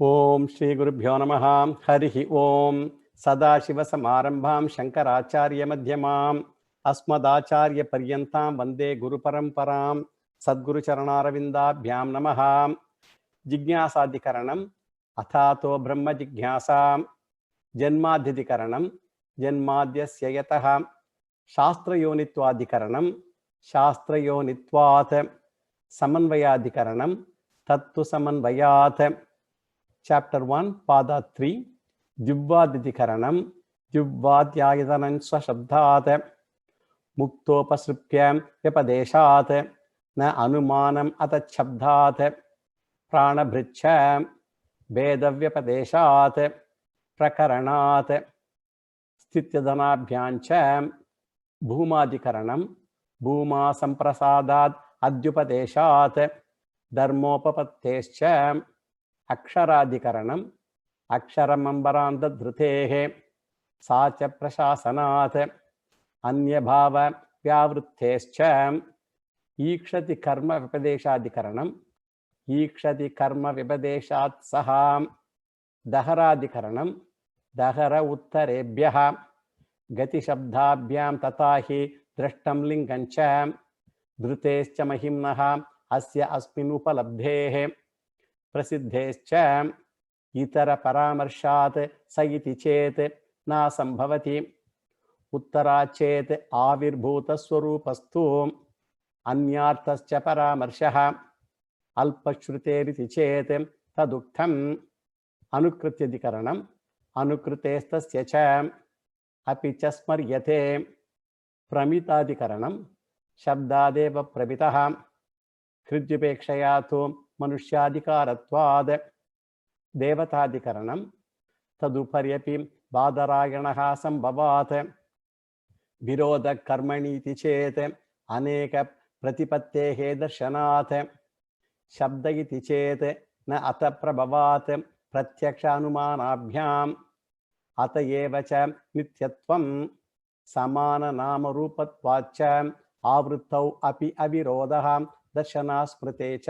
ओम श्री गुरुभ्यो नमः। हरिः ओम। सदाशिवसमारंभां शंकराचार्य मध्यमाम् अस्मदाचार्य पर्यन्तां वन्दे गुरुपरम्परां। सद्गुरुचरणारविन्दाभ्यां नमः। जिज्ञासाधिकरणम् अथातो ब्रह्म जिज्ञासा। जन्माद्यधिकरणम् जन्माद्यस्य यतः। शास्त्रयोनित्वाधिकरणम् शास्त्रयोनित्वात्। समन्वयाधिकरणम् तत्तु समन्वयात्। Chapter 1, Pada 3, Jivvadidikaranam, Jivvadyayatanan Swashabdhat, Muktopasripyam Vyapadeshat, Na Anumanam Atachabdhat, Pranabhricham, Vedavyapadeshat, Prakaranat, Stityadanabhyancham, Bhumadikaranam, Bhuma Samprasadat, Adyupadeshat, Dharmopapattesham, अक्षराधिकरणम् अक्षरमंबरान्धधृतेः साच प्रशासनात् अन्यभाव व्यावृत्तेश्च ईक्षति कर्म विपदेशाधिकरणम् ईक्षति कर्म विपदेशात् सह दहराधिकरणम् दहर उत्तरेभ्यः गतिशब्दाभ्यां तथा हि दृष्टं लिङ्गञ्च धृतेश्च महिम्नः अस्य अस्मिन् उपलब्धेः प्रसिद्धेश्च इतर परामर्शात् स इति चेत् न संभवति उत्तरात् चेत् आविर्भूत स्वरूपस्तु अन्यार्थश्च परामर्शः अल्पश्रुतेरिति चेत् तदुक्तम् अनुकृत्यधिकरणम् अनुकृतेस्तस्य च अपि च स्मर्यते प्रमिताधिकरणम् शब्दादेव प्रमितः कृत्युपेक्षया तु मनुष्याधिकारत्वाद् देवताधिकरणं तदुपर्यपि बादरायणः संभवात् विरोधकर्मणीति चेत् अनेक प्रतिपत्तेः दर्शनात् शब्द इति चेत् न अत प्रभवात् प्रत्यक्ष अनुमानाभ्याम् अत एव च नित्यत्वं समान नाम रूपत्वाच्च आवृत्तौ अपि अविरोधः दर्शना स्मृते च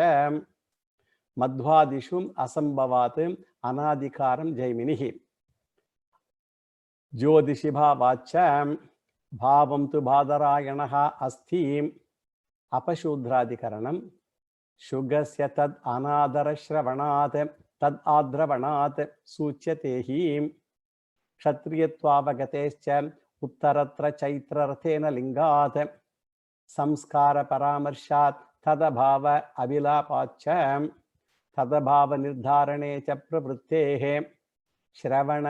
मध्वादिषु असंभवात् अनादिकारं जैमिनिः ज्योतिषि भावाच्च भावं तु बादरायणः अस्ति अपशूद्राधिकरणं शुगस्य तद् अनादरश्रवणात् तद् आद्रवणात् सूच्यते हि क्षत्रियत्वावगतेश्च उत्तरत्र चैत्ररथेन लिङ्गात् संस्कार परामर्शात् तदभाव अभिलापाच्च तदभाव निर्धारणे च प्रवृत्तेः श्रवण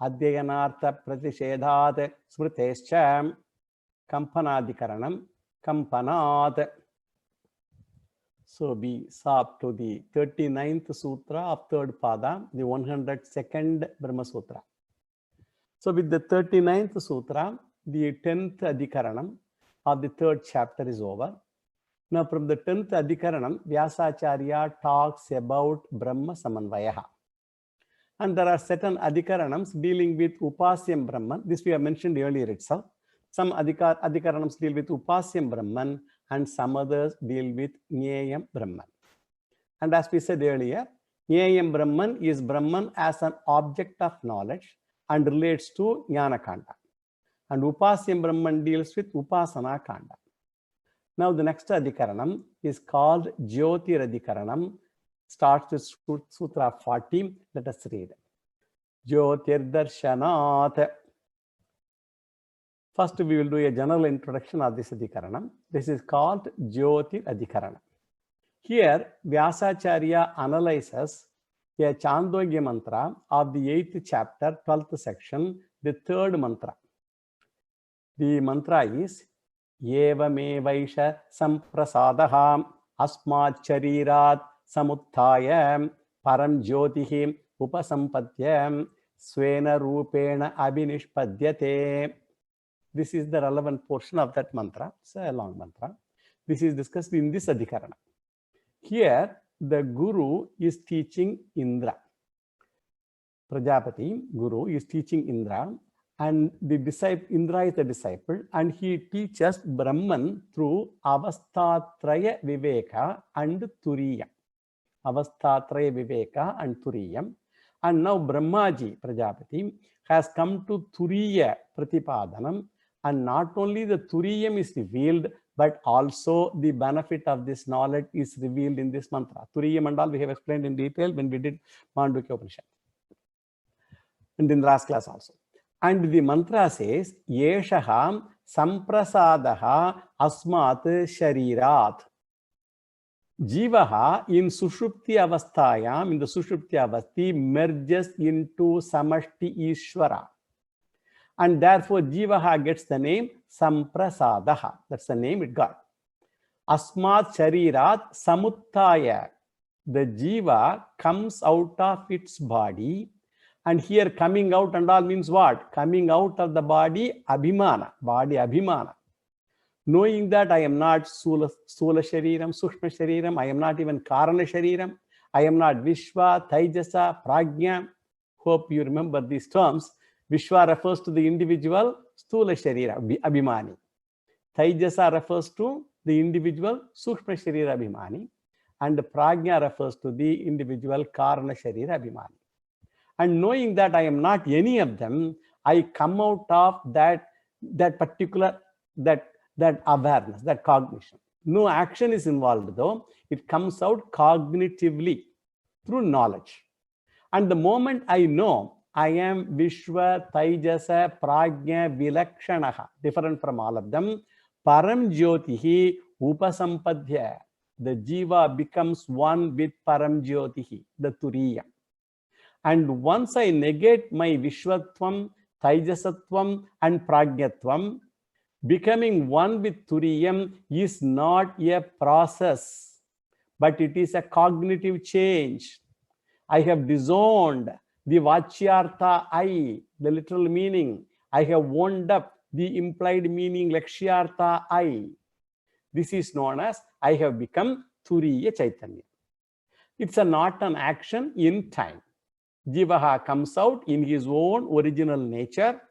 अध्ययनार्थ प्रतिषेधात् स्मृतेश्च कंपनाधिकरणं कंपनात्. So we saw up to the 39th sutra of third pada, the 102nd Brahma Sutra. So with the 39th sutra, the 10th adhikaranam of the third chapter is over. Now from the 10th adhikaranam, Vyasacharya talks about Brahma Samanvayaha. And there are certain adhikaranams dealing with Upasyam Brahman. This we have mentioned earlier itself. Some adhikaranams deal with Upasyam Brahman and some others deal with Nyayam Brahman. And as we said earlier, Nyayam Brahman is Brahman as an object of knowledge and relates to Jnana Kanda. And Upasyam Brahman deals with Upasana Kanda. Now the next adhikaranam is called Jyotir Adhikaranam. Starts with Sutra 40. Let us read. Jyotir Darshanat. First we will do a general introduction of this adhikaranam. This is called Jyotir Adhikaranam. Here Vyasacharya analyzes a Chandogya mantra of the 8th chapter, 12th section, the 3rd mantra. The mantra is Evamevaisha samprasadaha asmat charirat samuttaya param jyotihi upasampatyam svena rupena abhinishpadyate. This is the relevant portion of that mantra. It's a long mantra. This is discussed in this adhikarana. Here the Guru is teaching Indra. Prajapati, Guru, is teaching Indra, and the disciple, Indra is the disciple, and he teaches Brahman through Avastatraya Viveka and Turiya. Avastatraya Viveka and Turiyam. And now Brahmaji, Prajapati, has come to Turiya Pratipadanam, and not only the Turiyam is revealed, but also the benefit of this knowledge is revealed in this mantra. Turiyam and all we have explained in detail when we did Mandukya Upanishad. And in the last class also. And the mantra says, Yeshaham Samprasadaha Asmat Sharirat. Jivaha in Sushupti Avasthayam, in the Sushupti Avasti, merges into Samashti Ishvara. And therefore, Jivaha gets the name Samprasadaha. That's the name it got. Asmat Sharirat Samuttaya. The Jiva comes out of its body. And here coming out and all means what? Coming out of the body, Abhimana, body Abhimana. Knowing that I am not Sula Shariram, Sushma Shariram, I am not even Karana Shariram, I am not Vishwa, Taijasa, Prajna. Hope you remember these terms. Vishwa refers to the individual, Stula Sharira, Abhimani. Taijasa refers to the individual, Sushma Sharira Abhimani. And Prajna refers to the individual, Karana Sharira Abhimani. And knowing that I am not any of them, I come out of that particular, that awareness, that cognition. No action is involved though. It comes out cognitively through knowledge. And the moment I know I am Vishwa, Taijasa, Prajna, Vilakshanaha, different from all of them, Param Jyotihi Upasampadhya. The Jiva becomes one with Param Jyotihi, the Turiya. And once I negate my Vishwatvam, Taijasatvam, and Prajnatvam, becoming one with Turiyam is not a process, but it is a cognitive change. I have disowned the Vachyartha I, the literal meaning. I have wound up the implied meaning Lakshyartha I. This is known as I have become Turiya Chaitanya. It's not an action in time. Jivaha comes out in his own original nature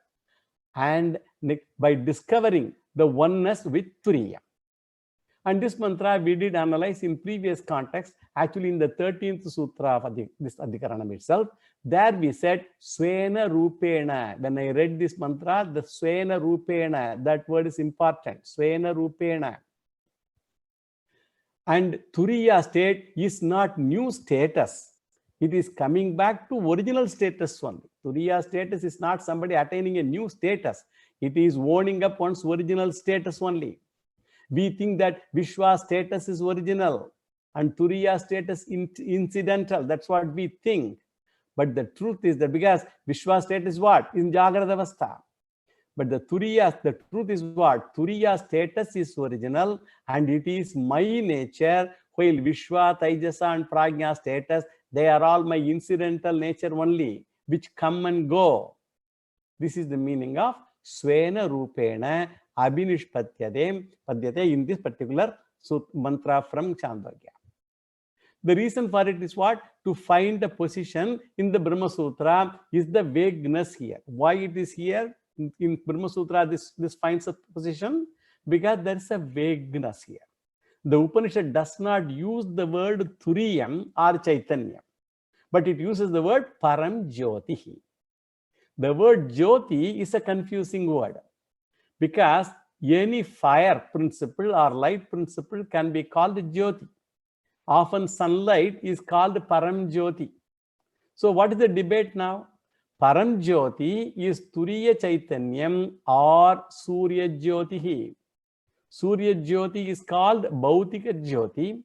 and by discovering the oneness with Turiya. And this mantra we did analyze in previous context, actually in the 13th sutra of this Adhikaranam itself. There we said Swena Rupena. When I read this mantra, the Swena Rupena, that word is important. Swena Rupena. And Turiya state is not new status. It is coming back to original status only. Turiya status is not somebody attaining a new status. It is owning up one's original status only. We think that Vishwa status is original and Turiya status incidental. That's what we think. But the truth is that because Vishwa status is what? In Jagrata Avastha. But the truth is what? Turiya status is original and it is my nature, while Vishwa, Taijasa and Prajna status, they are all my incidental nature only, which come and go. This is the meaning of Swena Rupena Abhinishpatyate in this particular mantra from Chandogya. The reason for it is what? To find a position in the Brahma Sutra is the vagueness here. Why it is here? In Brahma Sutra, this finds a position because there is a vagueness here. The Upanishad does not use the word Turiyam or Chaitanya, but it uses the word Param Jyotihi. The word Jyoti is a confusing word because any fire principle or light principle can be called Jyoti. Often sunlight is called Param Jyoti. So what is the debate now? Param Jyoti is Turiya Chaitanyam or Surya Jyotihi. Surya Jyoti is called Bhautika Jyoti.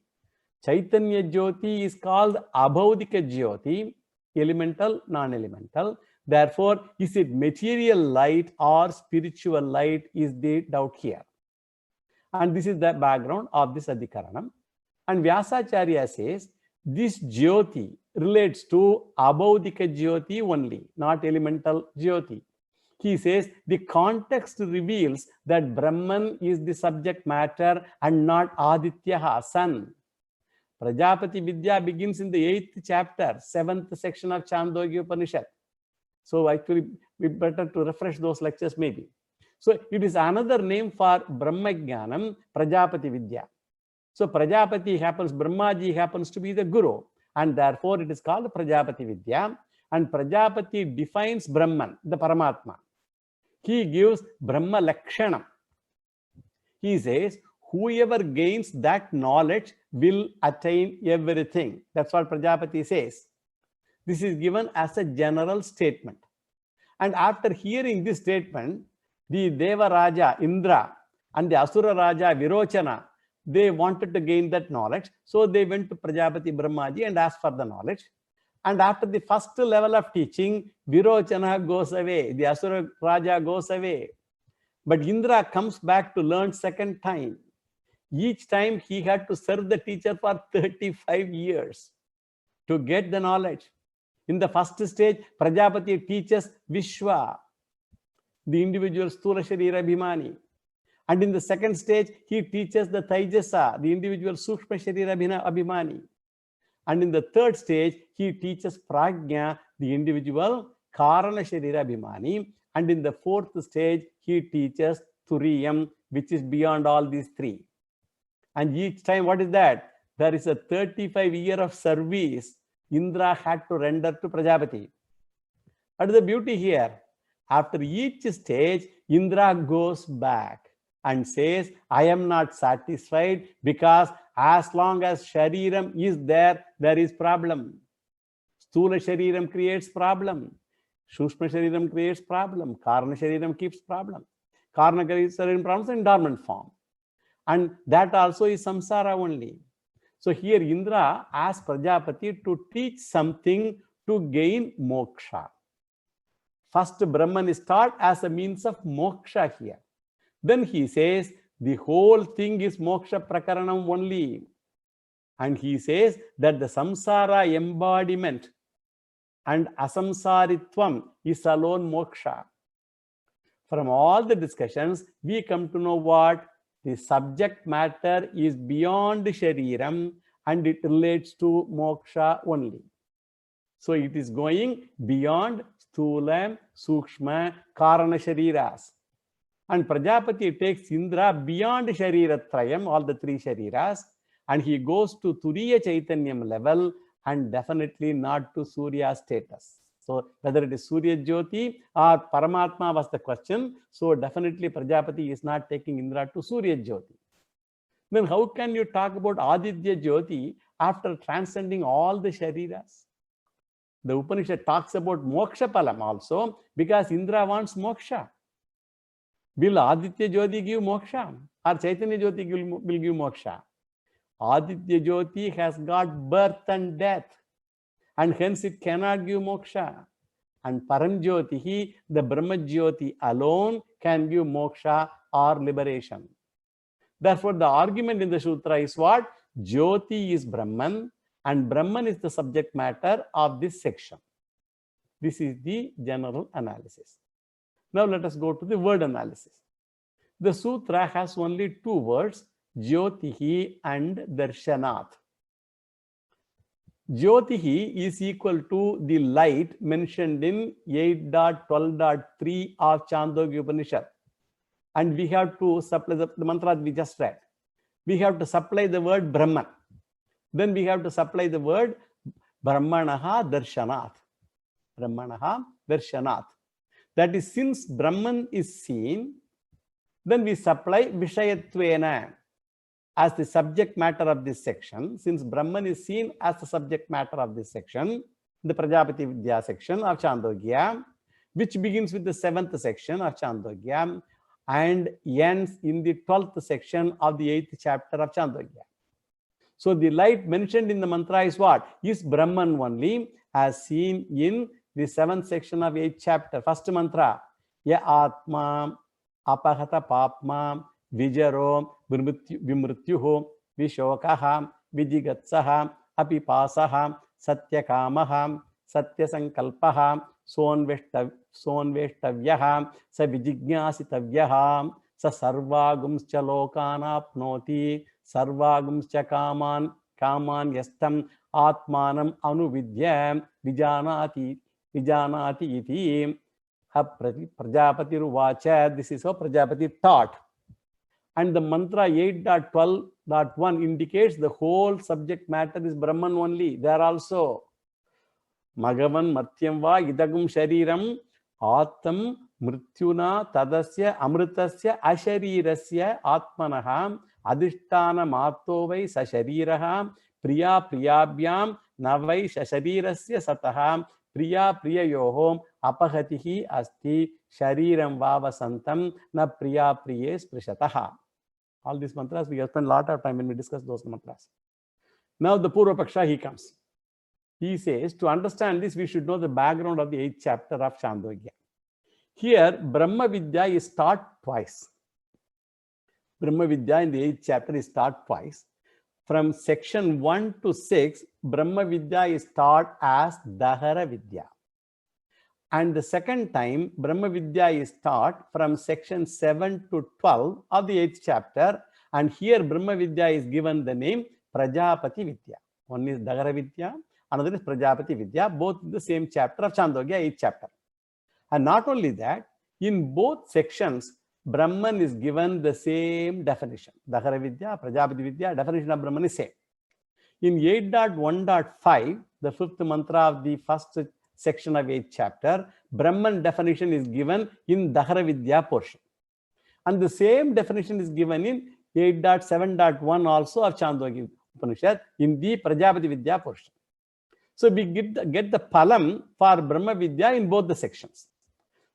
Chaitanya Jyoti is called Abhaudika Jyoti, elemental, non-elemental. Therefore, is it material light or spiritual light is the doubt here. And this is the background of this Adhikaranam. And Vyasacharya says, this Jyoti relates to Abhaudika Jyoti only, not elemental Jyoti. He says the context reveals that Brahman is the subject matter and not Adityaha, sun. Prajapati Vidya begins in the 8th chapter, 7th section of Chandogya Upanishad. So actually, we better to refresh those lectures maybe. So it is another name for Brahma Jnanam, Prajapati Vidya. So Prajapati happens, Brahmaji happens to be the Guru, and therefore it is called Prajapati Vidya. And Prajapati defines Brahman, the Paramatma. He gives Brahma Lakshanam. He says, whoever gains that knowledge will attain everything. That's what Prajapati says. This is given as a general statement. And after hearing this statement, the Deva Raja Indra and the Asura Raja Virochana, they wanted to gain that knowledge. So they went to Prajapati Brahmaji and asked for the knowledge. And after the first level of teaching, Virochana goes away, the Asura Raja goes away. But Indra comes back to learn second time. Each time he had to serve the teacher for 35 years to get the knowledge. In the first stage, Prajapati teaches Vishwa, the individual Sthula Sharira Abhimani. And in the second stage, he teaches the Taijasa, the individual Sukshma Sharira Abhimani. And in the third stage, he teaches Prajna, the individual Karana Sharira Abhimani. And in the fourth stage, he teaches Turiyam, which is beyond all these three. And each time, what is that? There is a 35-year of service Indra had to render to Prajapati. What is the beauty here? After each stage, Indra goes back and says, I am not satisfied because as long as Shariram is there, there is problem. Sthula Shariram creates problem. Shushma Shariram creates problem. Karana Shariram keeps problem. Karana Shariram problems in dormant form. And that also is samsara only. So here Indra asks Prajapati to teach something to gain moksha. First, Brahman is taught as a means of moksha here. Then he says the whole thing is moksha prakaranam only. And he says that the samsara embodiment and asamsaritvam is alone moksha. From all the discussions, we come to know what? The subject matter is beyond Shariram and it relates to moksha only. So it is going beyond Sthula, Sukshma, Karana Shariras. And Prajapati takes Indra beyond Shariratrayam, all the three Shariras, and he goes to Turiya Chaitanyam level and definitely not to Surya status. So whether it is Surya Jyoti or Paramatma was the question. So definitely Prajapati is not taking Indra to Surya Jyoti. Then how can you talk about Aditya Jyoti after transcending all the Shariras? The Upanishad talks about Moksha Palam also because Indra wants Moksha. Will Aditya Jyoti give Moksha or Chaitanya Jyoti will give Moksha? Aditya Jyoti has got birth and death, and hence it cannot give moksha. And Param Jyoti, the Brahma Jyoti alone can give moksha or liberation. Therefore, the argument in the Sutra is what? Jyoti is Brahman, and Brahman is the subject matter of this section. This is the general analysis. Now let us go to the word analysis. The Sutra has only two words, Jyotihi and Darshanat. Jyotihi is equal to the light mentioned in 8.12.3 of Chandogya Upanishad. And we have to supply the mantra we just read. We have to supply the word Brahman. Then we have to supply the word Brahmanaha Darshanat. Brahmanaha Darshanat. That is, since Brahman is seen, then we supply Vishayatvena as the subject matter of this section. Since Brahman is seen as the subject matter of this section, the Prajapati Vidya section of Chandogya, which begins with the 7th section of Chandogya and ends in the 12th section of the 8th chapter of Chandogya. So the light mentioned in the mantra is what? Is Brahman only, as seen in the 7th section of 8th chapter. First mantra, Ya Atma, Apahata Papma, Vijaro, Vimrutyuho, Vishokaha, Vijigatsaha, Apipasaha, Satyakamaha, Satyasankalpaha, Sonveštavyaha, Sa Vijignasitavyaha, Sa Sarvagumscha Lokanapnoti, Sarvagumscha Kaman, Kaman Yastam, Atmanam Anuvidyam, Vijanati iti. Prajapati Ruvacha, this is how Prajapati taught. And the mantra 8.12.1 indicates the whole subject matter is Brahman only. There also, Magavan Matyam va idagum shariram Attam Mrityuna Tadasya Amritasya Asharirasya Atmanaham Adhishtana Matovai Sashariraha Priya Priyabhyam Navai Sasharirasya Sataham Priya Priyayohom Apahatihi Asti Shariram Vavasantam Na Priya Priye Sprishataha. All these mantras, we have spent a lot of time when we discuss those mantras. Now the Purva Paksha, he comes. He says, to understand this, we should know the background of the 8th chapter of Chandogya. Here, Brahma Vidya is taught twice. Brahma Vidya in the 8th chapter is taught twice. From section 1 to 6, Brahma Vidya is taught as Dahara Vidya. And the second time, Brahma Vidya is taught from section 7 to 12 of the 8th chapter. And here, Brahma Vidya is given the name Prajapati Vidya. One is Dahara Vidya, another is Prajapati Vidya, both in the same chapter of Chandogya, 8th chapter. And not only that, in both sections, Brahman is given the same definition. Dahara Vidya, Prajapati Vidya, definition of Brahman is same. In 8.1.5, the 5th mantra of the first section of 8th chapter, Brahman definition is given in Dahara Vidya portion. And the same definition is given in 8.7.1 also of Chandogya Upanishad in the Prajapati Vidya portion. So we get the palam for Brahma Vidya in both the sections.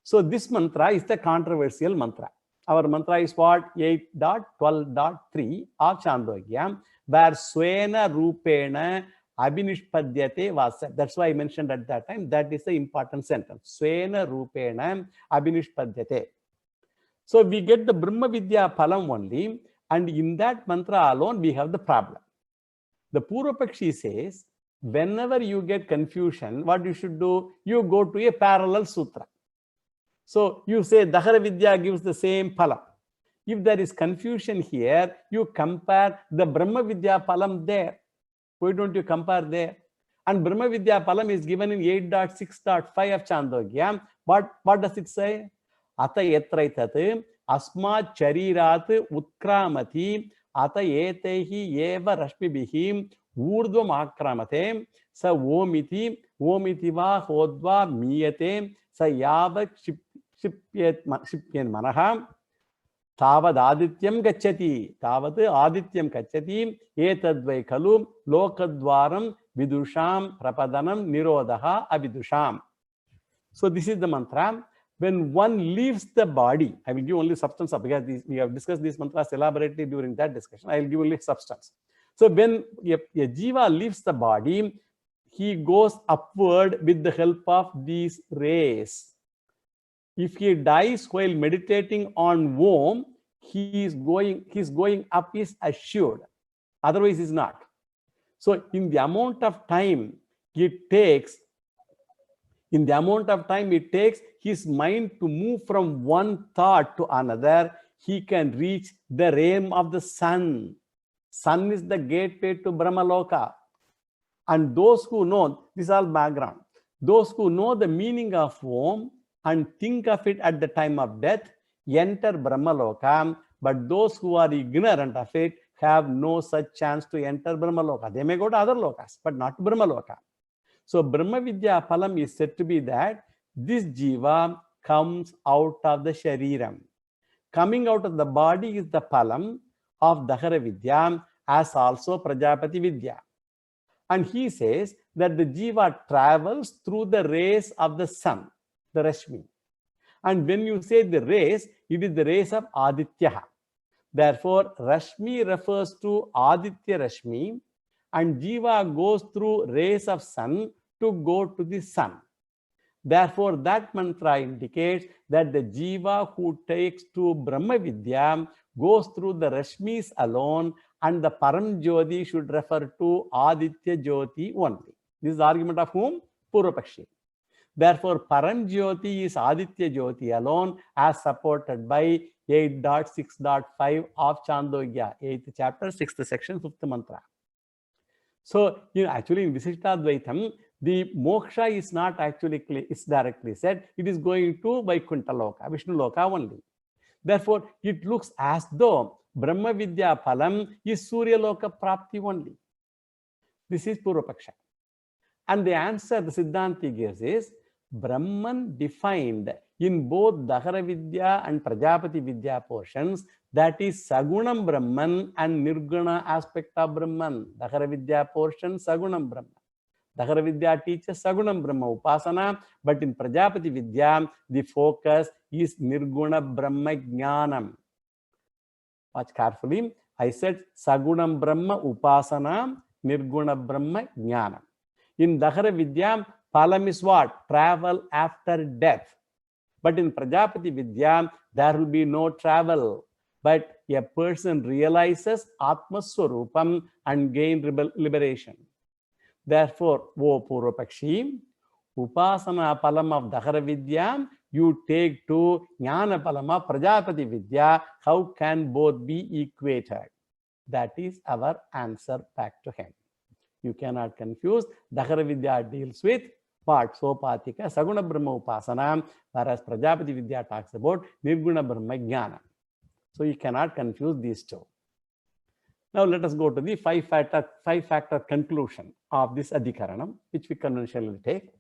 So this mantra is the controversial mantra. Our mantra is what? 8.12.3 of Chandogya, where Swena Rupena Abhinishpadyate Vasa. That's why I mentioned at that time, that is the important sentence. Swena Rupena Abhinishpadyate. So we get the Brahma Vidya palam only, and in that mantra alone, we have the problem. The Purva Pakshi says, whenever you get confusion, what you should do? You go to a parallel sutra. So you say Dahara Vidya gives the same palam. If there is confusion here, you compare the Brahma Vidya palam there. Why don't you compare there? And Brahma Vidya palam is given in 8.6.5 of Chandogya. What does it say? Ata yetraitat asmat charirat utkramati ata etehi eva rashmibihim urdvam akramate sa omiti va hodva miyate sa yavat shipyen manaha tavad adityam gacchati tavat adityam gacchati etadvai kalu lokadvaram vidusham prapadanam nirodha avidusham. So this is the mantra. When one leaves the body, I will give only substance because we have discussed these mantras elaborately during that discussion. I will give only substance. So when a jiva leaves the body, he goes upward with the help of these rays. If he dies while meditating on Om, his going up is assured. Otherwise, is not. So in the amount of time it takes, his mind to move from one thought to another, he can reach the realm of the sun. Sun is the gateway to Brahmaloka. And those who know, this is all background, those who know the meaning of Om and think of it at the time of death, enter Brahmaloka. But those who are ignorant of it have no such chance to enter Brahmaloka. They may go to other lokas, but not Brahmaloka. So Brahma Vidya palam is said to be that this jiva comes out of the shariram. Coming out of the body is the palam of Dahara Vidya, as also Prajapati Vidya. And he says that the jiva travels through the rays of the sun, the Rashmi. And when you say the rays, it is the rays of Aditya. Therefore, Rashmi refers to Aditya Rashmi, and jiva goes through rays of sun to go to the sun. Therefore, that mantra indicates that the jiva who takes to Brahma Vidya goes through the Rashmis alone, and the Param Jyoti should refer to Aditya Jyoti only. This is the argument of whom? Purva Pakshi. Therefore, Param Jyoti is Aditya Jyoti alone, as supported by 8.6.5 of Chandogya, 8th chapter, 6th section, 5th mantra. So, actually in Visishtadvaitam, the moksha is not actually it's directly said. It is going to Vaikuntha Loka, Vishnu Loka only. Therefore, it looks as though Brahma Vidya Phalam is Surya Loka Prapti only. This is Purva Paksha. And the answer the Siddhanti gives is Brahman defined in both Dahara Vidya and Prajapati Vidya portions, that is Sagunam Brahman and Nirguna aspect of Brahman. Dahara Vidya portion, Sagunam Brahman. Dahara Vidya teaches Sagunam Brahma Upasana, but in Prajapati Vidya, the focus is Nirguna Brahma Jnanam. Watch carefully. I said Sagunam Brahma Upasana, Nirguna Brahma Jnanam. In Dahara Vidya, Phalam is what? Travel after death. But in Prajapati Vidya, there will be no travel. But a person realizes Atma Swarupam and gain liberation. Therefore, O Purvapakshi, Upasana Palam of Dahara Vidya, you take to Jnana Palam of Prajapati Vidya. How can both be equated? That is our answer back to him. You cannot confuse. Dahara Vidya deals with what? Sopatika, Saguna Brahma Upasana, whereas Prajapati Vidya talks about Nirguna Brahma Jnana. So you cannot confuse these two. Now let us go to the five-factor conclusion of this Adhikaranam, which we conventionally take.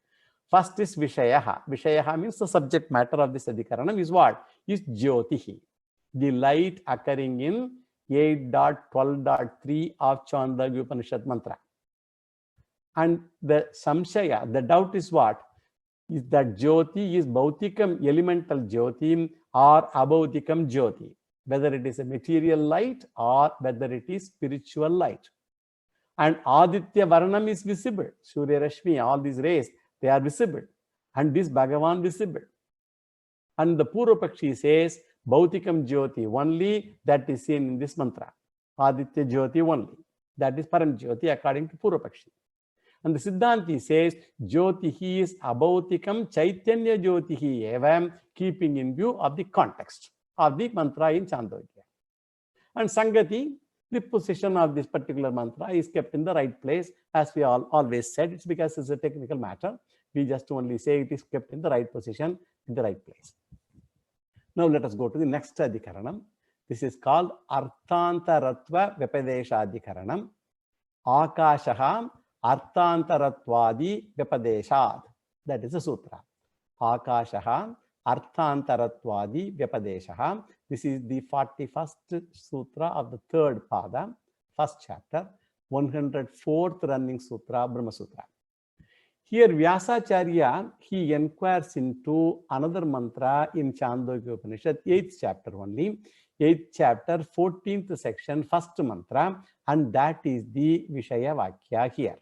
First is Vishayaha. Vishayaha means the subject matter of this Adhikaranam is what? Is Jyotihi, the light occurring in 8.12.3 of Chandogya Upanishad mantra. And the Samshaya, the doubt is what? Is that Jyoti is Bhautikam elemental Jyoti or Abhautikam Jyoti, whether it is a material light or whether it is spiritual light. And Aditya Varnam is visible. Surya Rashmi, all these rays, they are visible. And this Bhagavan visible. And the Purvapakshi says, Bhautikam Jyoti only, that is seen in this mantra. Aditya Jyoti only. That is Param Jyoti according to Purvapakshi. And the Siddhanti says, Jyotihi is Abhautikam Chaitanya Jyotihi evam, keeping in view of the context of the mantra in Chandogya. And Sangati, the position of this particular mantra is kept in the right place. As we always said, it's because it's a technical matter. We just only say it is kept in the right position, in the right place. Now let us go to the next Adhikaranam. This is called Arthantaratva Vyapadesha Adhikaranam. Akashaha Arthantaratwadi Vyapadeshad. That is the sutra. Akashaha Arthantaratwadi Vyapadesha. This is the 41st sutra of the third pada, first chapter, 104th running sutra, Brahma Sutra. Here Vyasacharya, he inquires into another mantra in Chandogya Upanishad, 8th chapter only, 8th chapter, 14th section, first mantra, and that is the Vishaya Vakya here.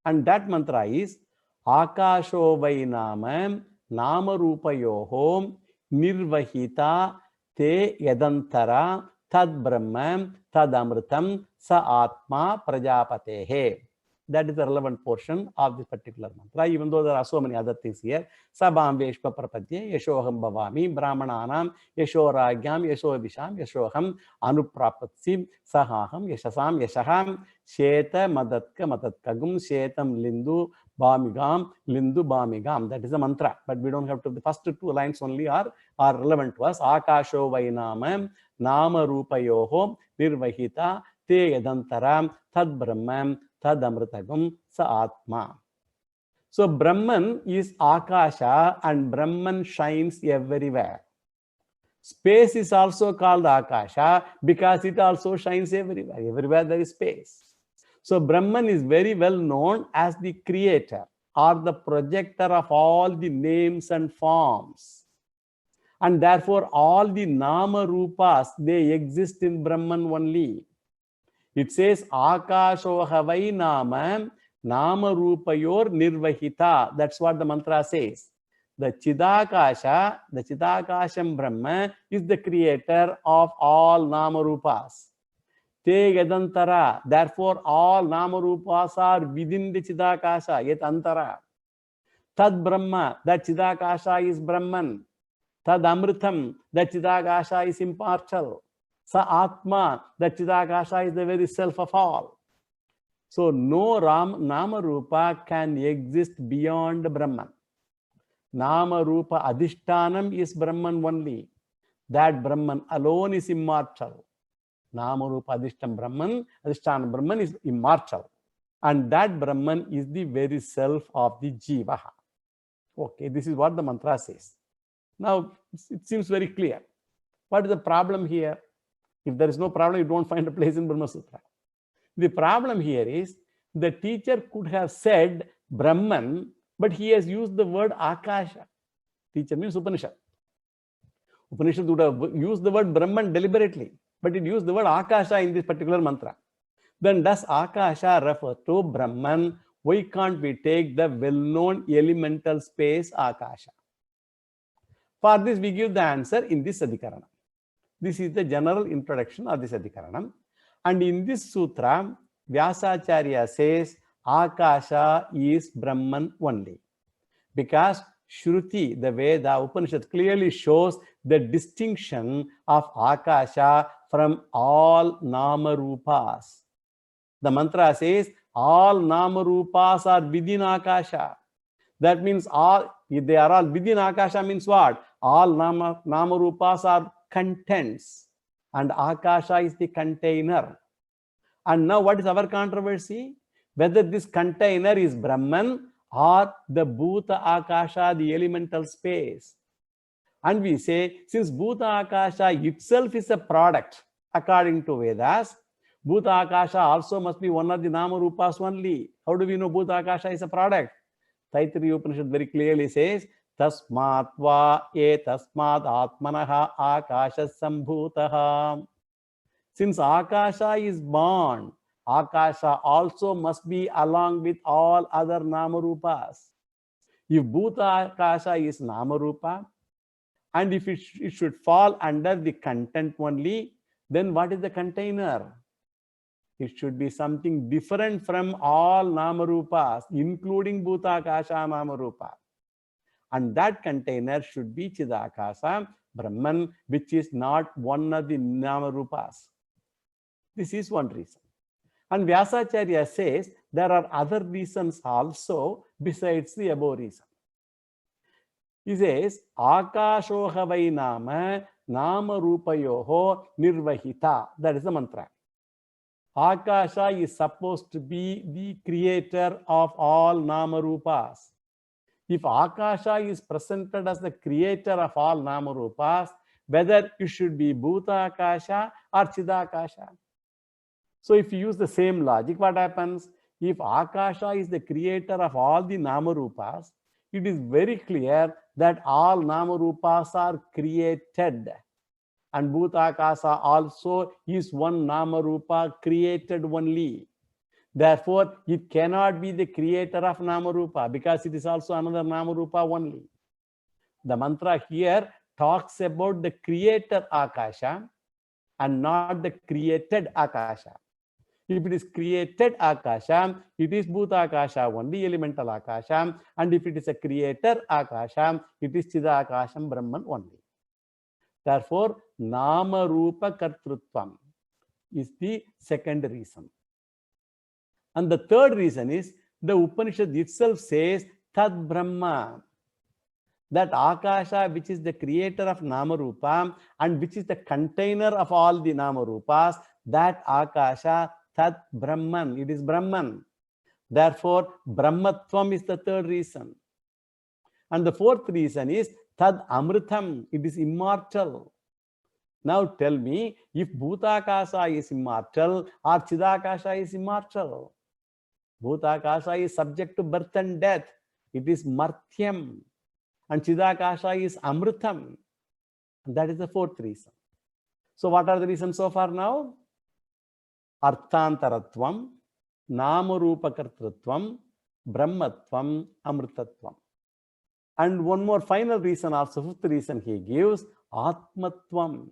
And that mantra is Akasho Vainama Nama Rupayoho Nirvahita Te Yadantara Tad Brahma Tad Amritam Sa Atma Prajapatehe. That is the relevant portion of this particular mantra, even though there are so many other things here. Sabam Veshpa Prapadye, Yashoham Bhavami, Brahmananam, Yashoragyam, Yashovisham, Yashoham, Anuprapatsim, Sahaham, Yashasam, Yashaham, Sheta Madatka Madatkagum, Shetam Lindu, Bhamigam, Lindu Bhamigam. That is the mantra. But we don't have to, the first two lines only are relevant to us. Akasho Vainamam, Nama Rupayoho, Nirvahita, Te Yadantaram, Tad Brahmam, Tad Amritagam, Sa Atma. So Brahman is Akasha and Brahman shines everywhere. Space is also called Akasha because it also shines everywhere. Everywhere there is space. So Brahman is very well known as the creator or the projector of all the names and forms. And therefore all the Nama Rupas, they exist in Brahman only. It says Akasho Havai Nama Nama Rupayor Nirvahita. That's what the mantra says. The Chidakasha, the Chidakasham Brahma is the creator of all Nama Rupas. Te Yadantara. Therefore, all Nama Rupas are within the Chidakasha, yet Antara. Tad Brahma, that Chidakasha is Brahman. Tad Amritam, that Chidakasha is impartial. Sa Atma, that Chidakasha is the very self of all. So no Nama Rupa can exist beyond Brahman. Nama Rupa Adhishtanam is Brahman only. That Brahman alone is immortal. Nama Rupa Adhishtanam Brahman is immortal. And that Brahman is the very self of the Jivaha. Okay, this is what the mantra says. Now, it seems very clear. What is the problem here? If there is no problem, you don't find a place in Brahma Sutra. The problem here is the teacher could have said Brahman, but he has used the word Akasha. Teacher means Upanishad. Upanishad would have used the word Brahman deliberately, but it used the word Akasha in this particular mantra. Then does Akasha refer to Brahman? Why can't we take the well-known elemental space Akasha? For this, we give the answer in this Adhikaranam. This is the general introduction of this Adhikaranam. And in this sutra, Vyasacharya says Akasha is Brahman only. Because Shruti, the Veda, Upanishad clearly shows the distinction of Akasha from all Nama Rupas. The mantra says all Nama Rupas are within Akasha. That means all, if they are all within Akasha means what? All Nama Rupas are contents and Akasha is the container. And now what is our controversy? Whether this container is Brahman or the Bhuta Akasha, the elemental space. And we say, since Bhuta Akasha itself is a product, according to Vedas, Bhuta Akasha also must be one of the Nama Rupas only. How do we know Bhuta Akasha is a product? Taittiriya Upanishad very clearly says, Tasmat va e tasmad atmanaha akasha sambhutaha. Since Akasha is born, Akasha also must be along with all other Namarupas. If Bhuta Akasha is Namarupa, and if it should fall under the content only, then what is the container? It should be something different from all Namarupas, including Bhuta Akasha Namarupa. And that container should be Chidakasha, Brahman, which is not one of the Namarupas. This is one reason. And Vyasacharya says there are other reasons also besides the above reason. He says, Akashoha vai nama, nama rupayoho nirvahita. That is the mantra. Akasha is supposed to be the creator of all nama rupas. If Akasha is presented as the creator of all nama rupas, whether it should be Bhuta Akasha or Chidakasha. So if you use the same logic, what happens? If Akasha is the creator of all the Nama Rupas, it is very clear that all Nama Rupas are created. And Bhuta Akasha also is one Nama Rupa created only. Therefore, it cannot be the creator of Nama Rupa because it is also another Nama Rupa only. The mantra here talks about the creator Akasha and not the created Akasha. If it is created Akasha, it is Bhuta Akasha only, elemental Akasha. And if it is a creator Akasha, it is Chidakasham Brahman only. Therefore, Nama Rupa Kartrutvam is the second reason. And the third reason is the Upanishad itself says Tad Brahma. That Akasha, which is the creator of Nama Rupa and which is the container of all the Nama Rupas, that Akasha Tat Brahman, it is Brahman. Therefore, Brahmatvam is the third reason. And the fourth reason is Tad Amritam, it is immortal. Now tell me, if Bhutakasha is immortal or Chidakasha is immortal? Bhutakasha is subject to birth and death. It is Martyam. And Chidakasha is Amritam. And that is the fourth reason. So what are the reasons so far now? Arthantaratvam, Namarupakartratvam, Brahmatvam, Amritatvam. And one more final reason, also fifth reason he gives, Atmatvam.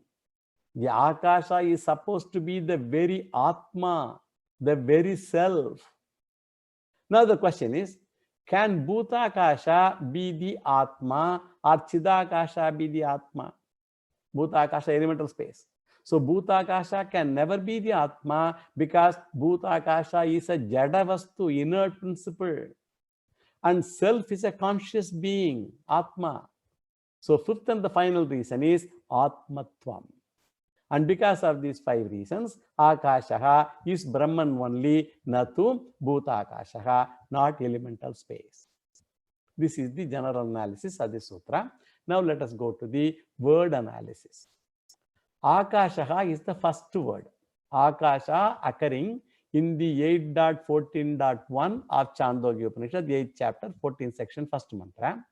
The Akasha is supposed to be the very Atma, the very self. Now the question is, can Bhutakasha be the Atma or Chidakasha be the Atma? Bhutakasha, elemental space. So Bhutakasha can never be the Atma because Bhutakasha is a Jada Vastu, inert principle. And self is a conscious being, Atma. So fifth and the final reason is Atmatvam. And because of these 5 reasons, Akashaha is Brahman only, natu Bhutakashaha, not elemental space. This is the general analysis of the sutra. Now let us go to the word analysis. Akashaha is the first word. Akasha occurring in the 8.14.1 of Chandogya Upanishad, 8th chapter, 14th section, first mantra.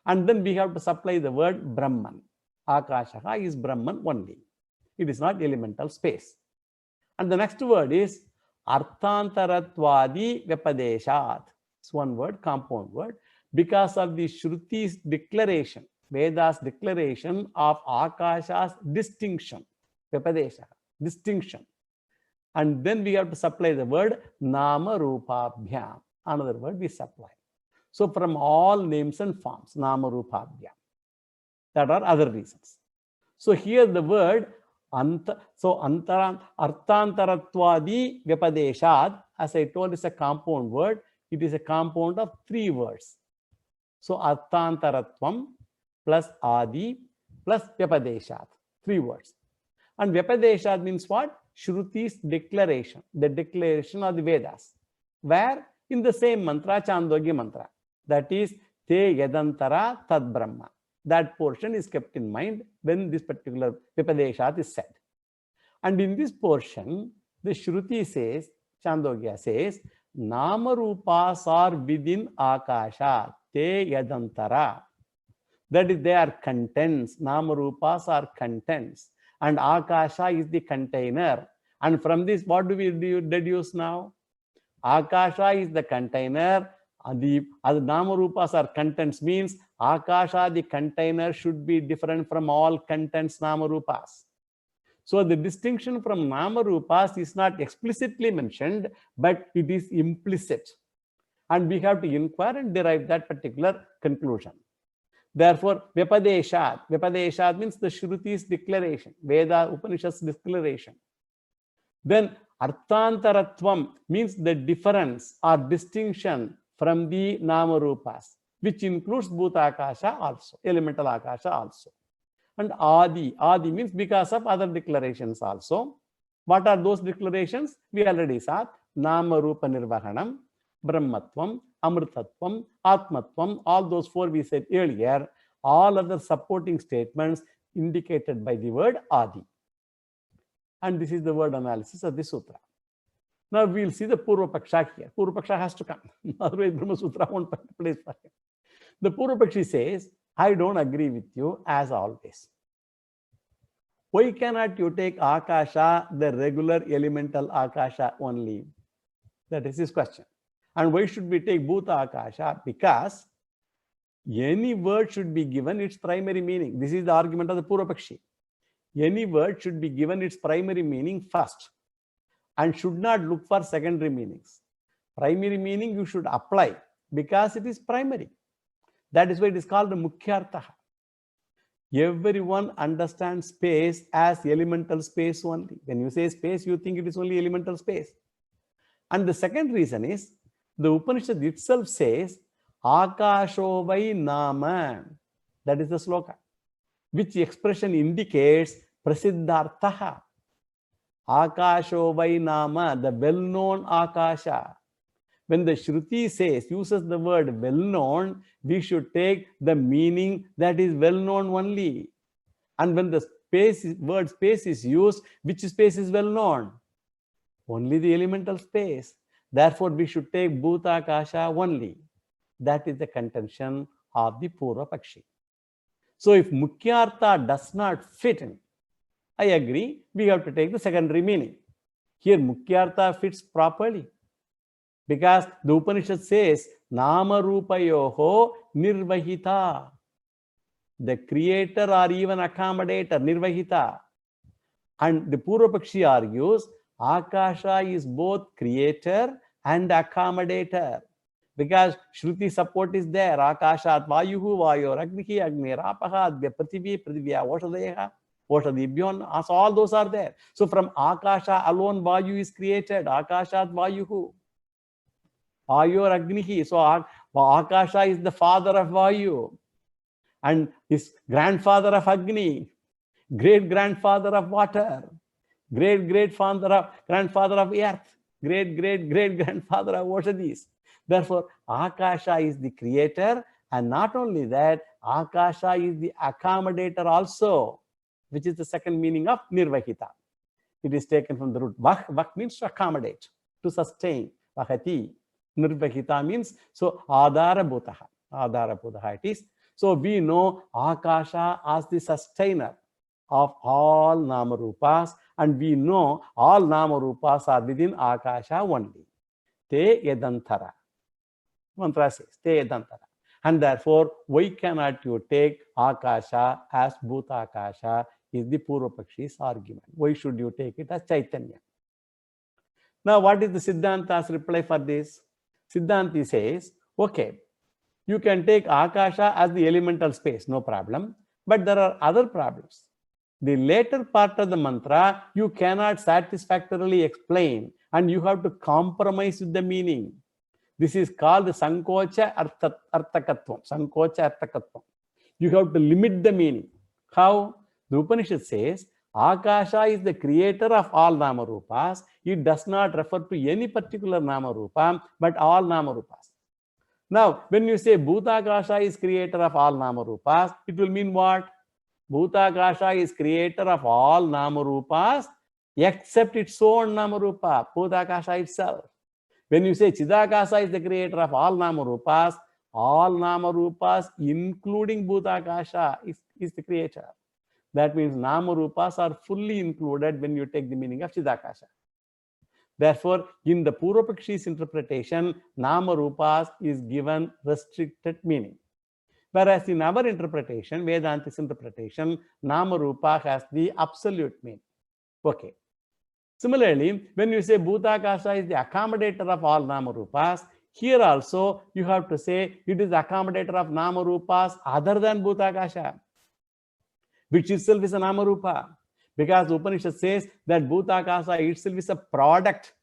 And then we have to supply the word Brahman. Akashaha is Brahman only. It is not elemental space. And the next word is Arthantaratwadi Vyapadeshat. It's one word, compound word. Because of the Shruti's declaration, Veda's declaration of Akasha's distinction, Vyapadesha, distinction. And then we have to supply the word Nama Rupabhyam. Another word we supply. So from all names and forms, Nama Rupabhyam. That are other reasons. So here the word Arthantaratwadi Vyapadeshat, as I told, is a compound word. It is a compound of 3 words. So Arthantaratvam plus Adi plus Vyapadeshat, 3 words. And Vyapadeshat means what? Shruti's declaration, the declaration of the Vedas. Where? In the same mantra, Chandogya mantra. That is, Te Yadantara Tad Brahma. That portion is kept in mind when this particular Vyapadeshat is said. And in this portion, the Shruti says, Chandogya says, Nama Rupas are within Akasha, Te Yadantara. That is, they are contents. Nama Rupas are contents. And Akasha is the container. And from this, what do we deduce now? Akasha is the container. The Nama Rupas are contents means Akasha, the container, should be different from all contents Nama Rupas. So the distinction from Nama Rupas is not explicitly mentioned, but it is implicit. And we have to inquire and derive that particular conclusion. Therefore, Vyapadeshat means the Shruti's declaration, Veda Upanishad's declaration. Then Arthantaratvam means the difference or distinction from the Nama Rupas, which includes Bhutakasha also, elemental Akasha also. And Adi means because of other declarations also. What are those declarations? We already saw Nama Rupa Nirvahanam, Brahmatvam, Amritatvam, Atmatvam, all those 4 we said earlier, all other supporting statements indicated by the word Adi. And this is the word analysis of the sutra. Now we'll see the Purva Paksha here. Purva Paksha has to come. Otherwise, Brahma Sutra won't find a place for him. The Purva Pakshi says, I don't agree with you as always. Why cannot you take Akasha, the regular elemental Akasha only? That is his question. And why should we take Bhuta Akasha? Because any word should be given its primary meaning. This is the argument of the Purva Pakshi. Any word should be given its primary meaning first and should not look for secondary meanings. Primary meaning you should apply because it is primary. That is why it is called the Mukhyartha. Everyone understands space as elemental space only. When you say space, you think it is only elemental space. And the second reason is, the Upanishad itself says, Akasho vai nama. That is the sloka, which expression indicates prasiddhartha. Akasho vai nama, the well-known Akasha. When the Shruti uses the word well-known, we should take the meaning that is well-known only. And when the word space is used, which space is well-known? Only the elemental space. Therefore, we should take Bhuta Akasha only. That is the contention of the Purva Pakshi. So if Mukhyartha does not fit in, I agree, we have to take the secondary meaning. Here Mukhyartha fits properly. Because the Upanishad says, Nama Rupayoho Nirvahita. The creator or even accommodator, Nirvahita. And the Purva Pakshi argues, Akasha is both creator and accommodator. Because Shruti support is there. Akashat Vayuhu Vayor Agnihi Agni Rapaha Advya Prithivi Prithivya Voshadeha Voshadibhyon. So all those are there. So from Akasha alone Vayu is created. Akashat Vayuhu. Vayor Agnihi. So Akasha is the father of Vayu and his grandfather of Agni. great-grandfather of water, grandfather of earth, great-great-great-grandfather of Oshadis. Therefore, Akasha is the creator, and not only that, Akasha is the accommodator also, which is the second meaning of Nirvahita. It is taken from the root Vah. Vah means to accommodate, to sustain. Vahati. Nirvahita means, so Adharabhutaha. Adharabhutaha it is. So we know Akasha as the sustainer of all Namarupas, and we know all Namarupas are within Akasha only. Te Yadantara. Mantra says, Te Yadantara. And therefore, why cannot you take Akasha as Bhutakasha is the Purvapakshi's argument. Why should you take it as Chaitanya? Now, what is the Siddhanta's reply for this? Siddhanti says, okay, you can take Akasha as the elemental space, no problem. But there are other problems. The later part of the mantra, you cannot satisfactorily explain, and you have to compromise with the meaning. This is called Sankocha Arthakatvam. Sankocha Arthakatvam. You have to limit the meaning. How? The Upanishad says, Akasha is the creator of all Namarupas. It does not refer to any particular Namarupa, but all Namarupas. Now, when you say Bhutakasha is creator of all Namarupas, it will mean what? Bhutakasha is creator of all Namarupas except its own Namarupa, Bhutakasha itself. When you say Chidakasha is the creator of all Namarupas including Bhutakasha is the creator. That means Namarupas are fully included when you take the meaning of Chidakasha. Therefore, in the Purvapakshi's interpretation, Namarupas is given restricted meaning. Whereas in our interpretation, Vedanti's interpretation, Namarupa has the absolute meaning. Okay. Similarly, when you say Bhutakasha is the accommodator of all Namarupas, here also you have to say it is the accommodator of Namarupas other than Bhutakasha, which itself is a Namarupa. Because Upanishad says that Bhutakasha itself is a product,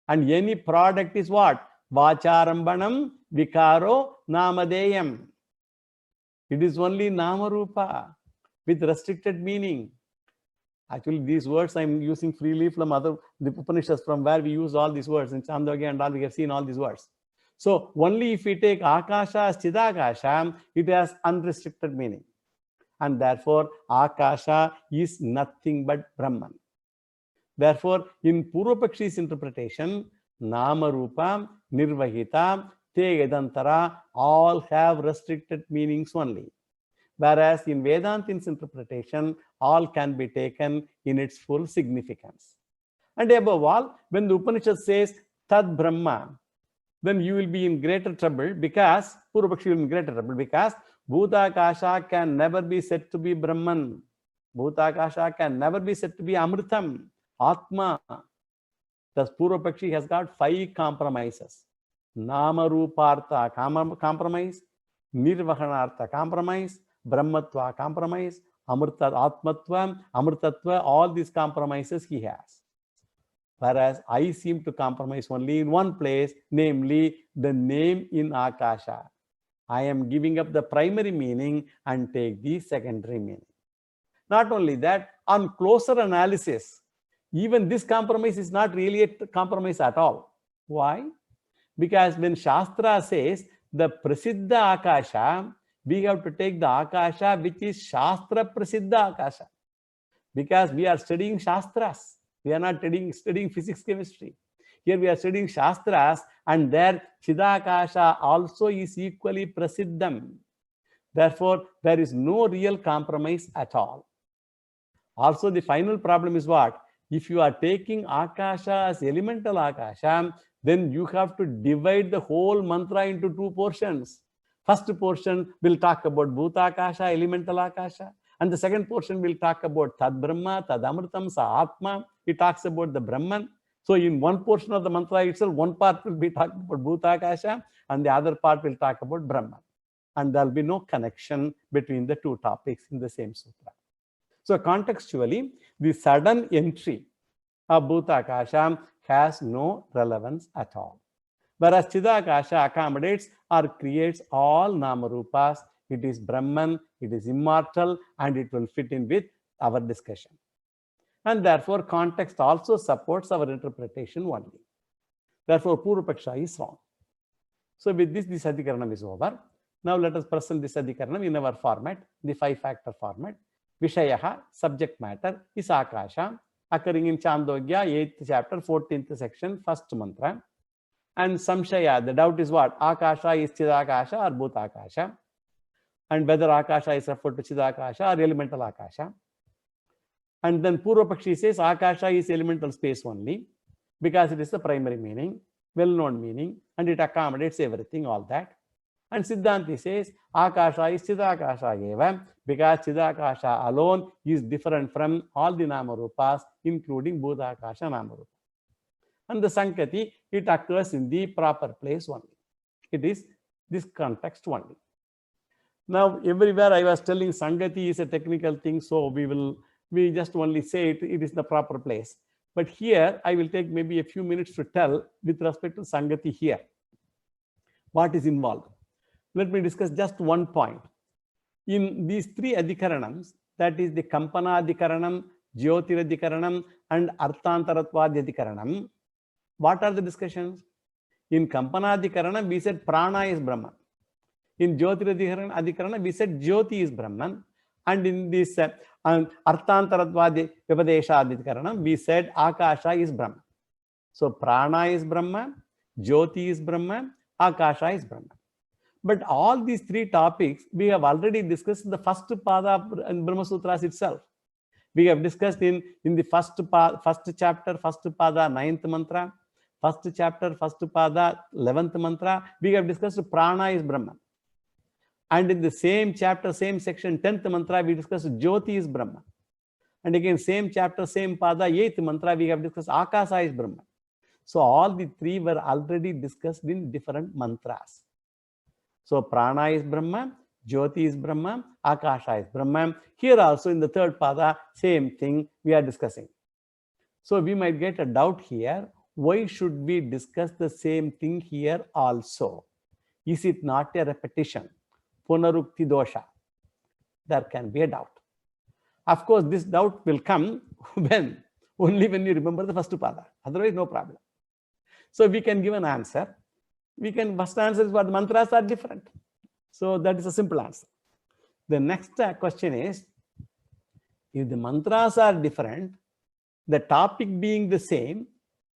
and any product is what? Vacharambanam Vikaro Namadeyam. It is only Namarupa with restricted meaning. Actually, these words I'm using freely from the Upanishads, from where we use all these words. In Chandogya and all, we have seen all these words. So only if we take Akasha as Chidakasha, it has unrestricted meaning. And therefore, Akasha is nothing but Brahman. Therefore, in Purvapakshi's interpretation, Namarupa, Nirvahita, Te Yadantara all have restricted meanings only. Whereas in Vedantin's interpretation, all can be taken in its full significance. And above all, when the Upanishad says Tad Brahma, then you will be in greater trouble, because Purvapakshi will be in greater trouble, because Bhutakasha can never be said to be Brahman. Bhutakasha can never be said to be Amritam, Atma. Thus, Purvapakshi has got 5 compromises. Namarupartha compromise, Nirvahanartha compromise, Brahmatva compromise, Atmatva, Amritatva, all these compromises he has. Whereas I seem to compromise only in one place, namely the name in Akasha. I am giving up the primary meaning and take the secondary meaning. Not only that, on closer analysis, even this compromise is not really a compromise at all. Why? Because when Shastra says the Prasiddha Akasha, we have to take the Akasha which is Shastra Prasiddha Akasha. Because we are studying Shastras. We are not studying physics, chemistry. Here we are studying Shastras, and there Chidakasha also is equally Prasiddham. Therefore, there is no real compromise at all. Also, the final problem is what? If you are taking Akasha as elemental Akasha, then you have to divide the whole mantra into 2 portions. First portion will talk about Bhutakasha, elemental Akasha. And the second portion will talk about Tad Brahma, Tad Amritam, Sa Atma. It talks about the Brahman. So in one portion of the mantra itself, one part will be talking about Bhutakasha, and the other part will talk about Brahman. And there will be no connection between the 2 topics in the same sutra. So contextually, the sudden entry of Bhutakasha has no relevance at all. Whereas Chidakasha accommodates or creates all Namarupas. It is Brahman, it is immortal, and it will fit in with our discussion. And therefore, context also supports our interpretation only. Therefore, Purvapaksha is wrong. So with this Adhikaranam is over. Now let us present this Adhikaranam in our format, the 5-factor format. Vishayaha, subject matter, is Akasha, occurring in Chandogya, 8th chapter, 14th section, 1st mantra. And Samshaya, the doubt is what? Akasha is Chidakasha or Bhutakasha. And whether Akasha is referred to Chidakasha or elemental Akasha. And then Purvapakshi says Akasha is elemental space only because it is the primary meaning, well-known meaning, and it accommodates everything, all that. And Siddhanti says Akasha is Chidakasha eva because Chidakasha alone is different from all the Namarupas, including Bhutakasha Namarupa. And the Sankati, it occurs in the proper place only. It is this context only. Now, everywhere I was telling Sangati is a technical thing, so we just only say it is the proper place. But here, I will take maybe a few minutes to tell with respect to Sangati here, what is involved. Let me discuss just one point. In these 3 Adhikaranams, that is the Kampana Adhikaranam, Jyotir Adhikaranam, and Arthantaratvad Adhikaranam, what are the discussions? In Kampana Adhikaranam, we said Prana is Brahman. In Jyotir Adhikaranam, we said Jyoti is Brahman. And in this Arthantaratvad Vipadesha Adhikaranam, we said Akasha is Brahman. So Prana is Brahman, Jyoti is Brahman, Akasha is Brahman. But all these 3 topics we have already discussed in the first pada in Brahma Sutras itself. We have discussed in the first chapter, first pada, 9th mantra, first chapter, first pada, 11th mantra. We have discussed Prana is Brahman. And in the same chapter, same section, 10th mantra, we discussed Jyoti is Brahman. And again, same chapter, same pada, 8th mantra, we have discussed Akasha is Brahman. So all the 3 were already discussed in different mantras. So Prana is Brahman, Jyoti is Brahman, Akasha is Brahman. Here also in the 3rd pada, same thing we are discussing. So we might get a doubt here. Why should we discuss the same thing here also? Is it not a repetition? Punarukti dosha. There can be a doubt. Of course, this doubt will come only when you remember the first pada. Otherwise, no problem. So we can give an answer. First answer is what the mantras are different. So that is a simple answer. The next question is, if the mantras are different, the topic being the same,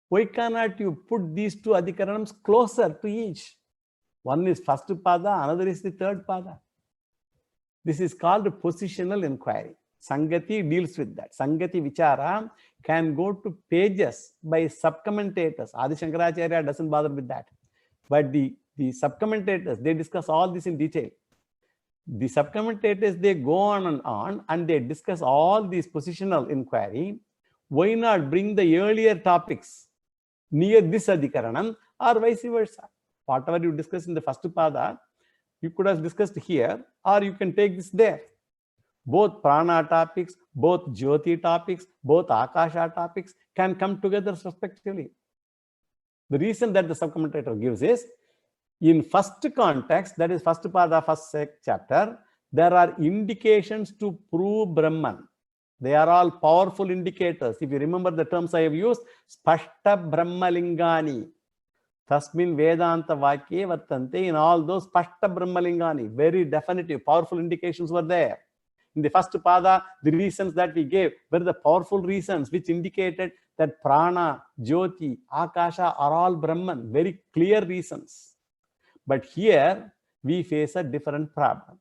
why cannot you put these 2 adhikaranams closer to each? One is first pada, another is the 3rd pada. This is called positional inquiry. Sangati deals with that. Sangati Vichara can go to pages by subcommentators. Adi Shankaracharya doesn't bother with that. But the subcommentators, they discuss all this in detail. The subcommentators, they go on and they discuss all these positional inquiry. Why not bring the earlier topics near this Adhikaranam or vice versa? Whatever you discuss in the first pada, you could have discussed here, or you can take this there. Both Prana topics, both Jyoti topics, both Akasha topics can come together respectively. The reason that the subcommentator gives is, in first context, that is first pada, first chapter, there are indications to prove Brahman. They are all powerful indicators. If you remember the terms I have used, Spashta Brahmalingani. Tasmin Vedanta Vakye Vartante, in all those Spashta Brahmalingani, very definitive, powerful indications were there. In the first pada, the reasons that we gave were the powerful reasons which indicated that Prana, Jyoti, Akasha are all Brahman, very clear reasons. But here we face a different problem.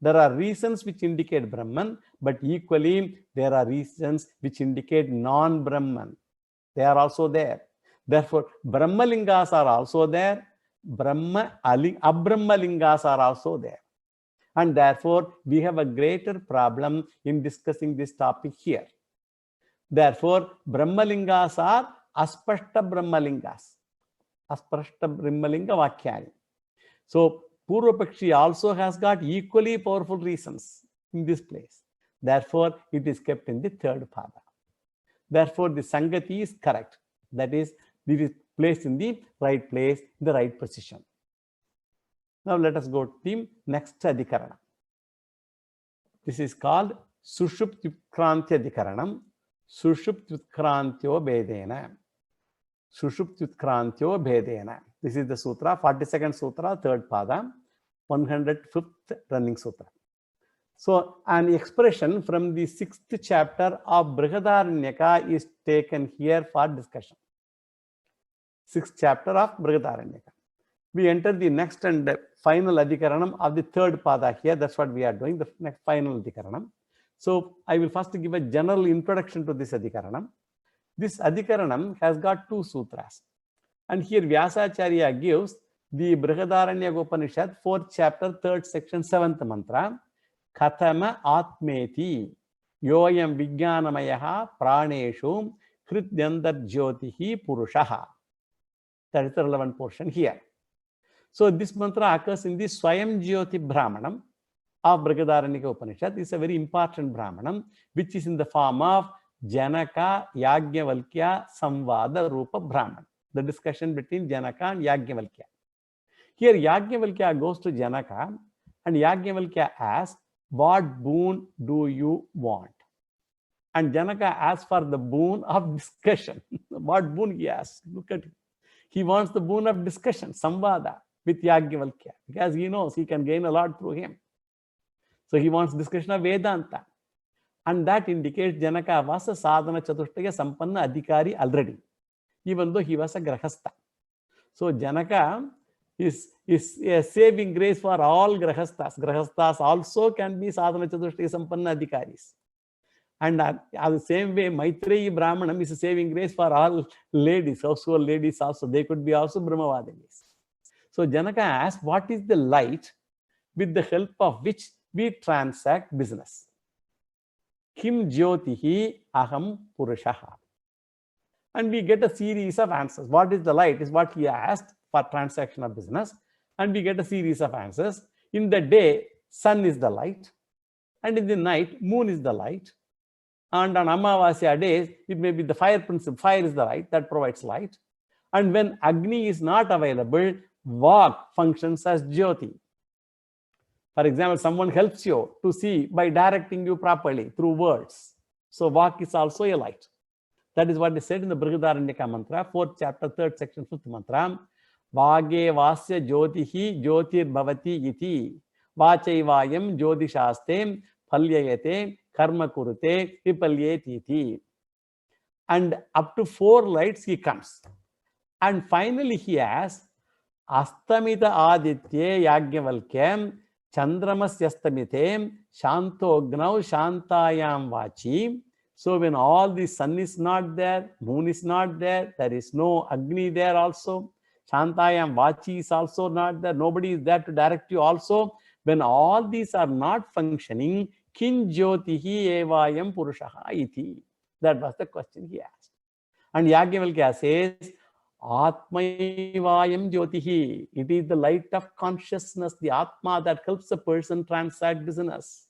There are reasons which indicate Brahman, but equally there are reasons which indicate non-Brahman. They are also there. Therefore, Brahmalingas are also there, Abrahmalingas are also there. And therefore, we have a greater problem in discussing this topic here. Therefore, Brahmalingas are Aspashta Brahmalingas. Aspashta Brahmalinga Vakyani. So, Purvapakshi also has got equally powerful reasons in this place. Therefore, it is kept in the 3rd pada. Therefore, the Sangati is correct. That is, it is placed in the right place, in the right position. Now, let us go to the next Adhikarana. This is called Sushuptyutkrantya Sushuptyutkrantyo Bedena. Sushuptyutkrantyo Bedena. This is the sutra, 42nd sutra, 3rd pada, 105th running sutra. So an expression from the 6th chapter of Brihadaranyaka is taken here for discussion. 6th chapter of Brihadaranyaka. We enter the next and final adhikaranam of the 3rd pada here. That's what we are doing, the next final adhikaranam. So I will first give a general introduction to this adhikaranam. This adhikaranam has got 2 sutras. And here Vyasacharya gives the Brihadaranyaka Upanishad, 4th chapter, 3rd section, 7th mantra. Kathama Atmeti Yoyam Vijnanamayaha Praneshu Hridyandar Jyotihi Purushaha. That is the relevant portion here. So this mantra occurs in the Swayam Jyoti Brahmanam of Brihadaranyaka Upanishad. This is a very important Brahmanam, which is in the form of Janaka Yajnavalkya Samvada Rupa Brahman. The discussion between Janaka and Yajnavalkya. Here Yajnavalkya goes to Janaka and Yajnavalkya asks, what boon do you want? And Janaka asks for the boon of discussion. What boon he asks? Look at it. He wants the boon of discussion, samvada, with Yajnavalkya, because he knows he can gain a lot through him. So he wants discussion of Vedanta. And that indicates Janaka was a sadhana chatushtaya sampanna adhikari already, even though he was a grahastha. So Janaka is a saving grace for all grahasthas. Grahasthas also can be sadhana chatushtaya sampanna adhikaris. And the same way, Maitreyi Brahmanam is a saving grace for all ladies, household ladies also. They could be also Brahmavadinis. So Janaka asks, what is the light with the help of which we transact business? Kim Jyotihi Aham Purushaha. And we get a series of answers. What is the light is what he asked for transaction of business. And we get a series of answers. In the day, sun is the light. And in the night, moon is the light. And on Amavasya days, it may be the fire principle. Fire is the light that provides light. And when Agni is not available, Vak functions as Jyoti. For example, someone helps you to see by directing you properly through words. So Vak is also a light. That is what is said in the Brihadaranyaka mantra, 4th chapter, 3rd section, 5th mantra. Vage vasya jyotihi jyotir bhavati iti. Vachaivayam jyotishastem phalyayate karma kurute vipalyeti iti. And up to 4 lights he comes. And finally he asks, Astamita aditye yajnavalkyam chandramasyastamithem shantognau shantayam vachi. So when all the sun is not there, moon is not there, there is no Agni there also, Shantayam Vachi is also not there, nobody is there to direct you also. When all these are not functioning, Kin Jyotihi Evayam Purushaha iti. That was the question he asked. And Yajnavalkya says, Atmaivayam Jyotihi. It is the light of consciousness, the Atma that helps a person transact business.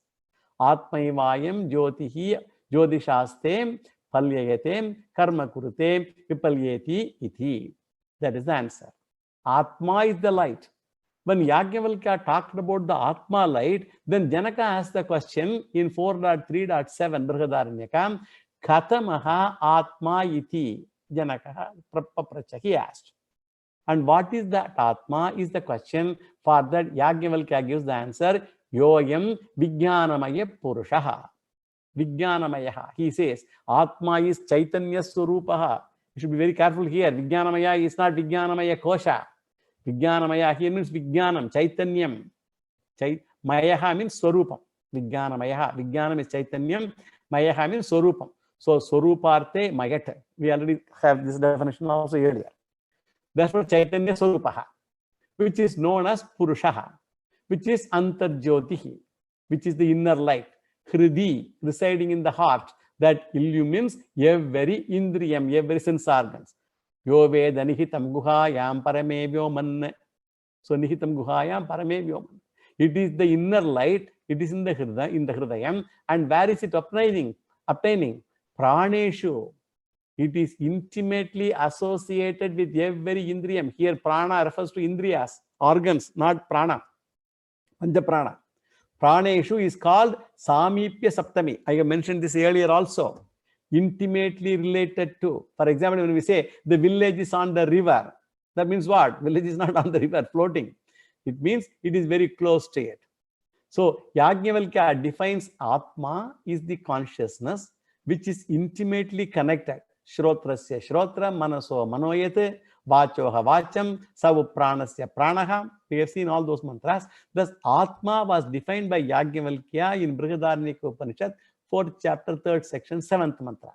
Atmaivayam Jyotihi Jyotishastem Phalyayatem Karma Kurute Vipalyeti iti. That is the answer. Atma is the light. When Yajnavalkya talked about the Atma light, then Janaka asked the question in 4.3.7 Brihadaranyaka, Kathamaha Atma iti. Janaka Pracha, he asked. And what is that Atma is the question. For that Yajnavalkya gives the answer, Yoyam Vijnanamaya Purushaha. Vijnanamaya. He says, Atma is Chaitanya Swarupaha. You should be very careful here. Vijnanamaya is not Vijnanamaya Kosha. Vijnanamaya here means Vijnanam, Chaitanyam. Mayaha means Swarupam. Vijnanamaya. Vijnanam is Chaitanyam. Mayaha means Swarupam. So Swaruparte Mayat. We already have this definition also earlier. Therefore, Chaitanya Swarupaha, which is known as Purushaha, which is Antarjyotihi, which is the inner light. Hridi, residing in the heart, that illumines every indriyam, every sense organs. Yo veda nihitam guhayam parame vyoman. So nihitam guhayam parame vyoman. It is the inner light, it is in the hridayam. And where is it obtaining? Praneshu. It is intimately associated with every indriyam. Here prana refers to indriyas, organs, not prana. Pancha prana. Praneshu is called Samipya Saptami. I have mentioned this earlier also. Intimately related to. For example, when we say the village is on the river, that means what? Village is not on the river floating. It means it is very close to it. So Yajnavalkya defines Atma is the consciousness which is intimately connected. Shrotrasya Shrotra, Manaso Manoyate, Vachoha Vacham, Savu Pranasya Pranaha. We have seen all those mantras. Thus, Atma was defined by Yajnavalkya in Brihadaranyaka Upanishad, 4th chapter, 3rd section, 7th mantra.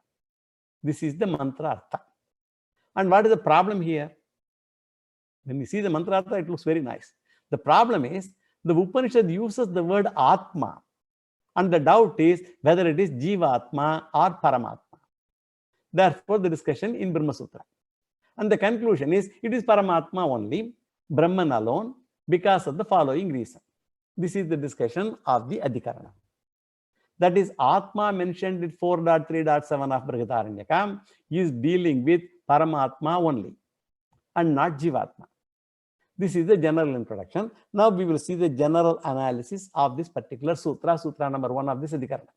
This is the mantra artha. And what is the problem here? When we see the mantra artha, it looks very nice. The problem is, the Upanishad uses the word Atma. And the doubt is whether it is Jivatma or Paramatma. Therefore, the discussion in Brahma Sutra. And the conclusion is, it is Paramatma only, Brahman alone, because of the following reason. This is the discussion of the Adhikarana. That is, Atma mentioned in 4.3.7 of Brihadaranyaka is dealing with Paramatma only and not Jivatma. This is the general introduction. Now we will see the general analysis of this particular sutra, sutra number 1 of this Adhikarana.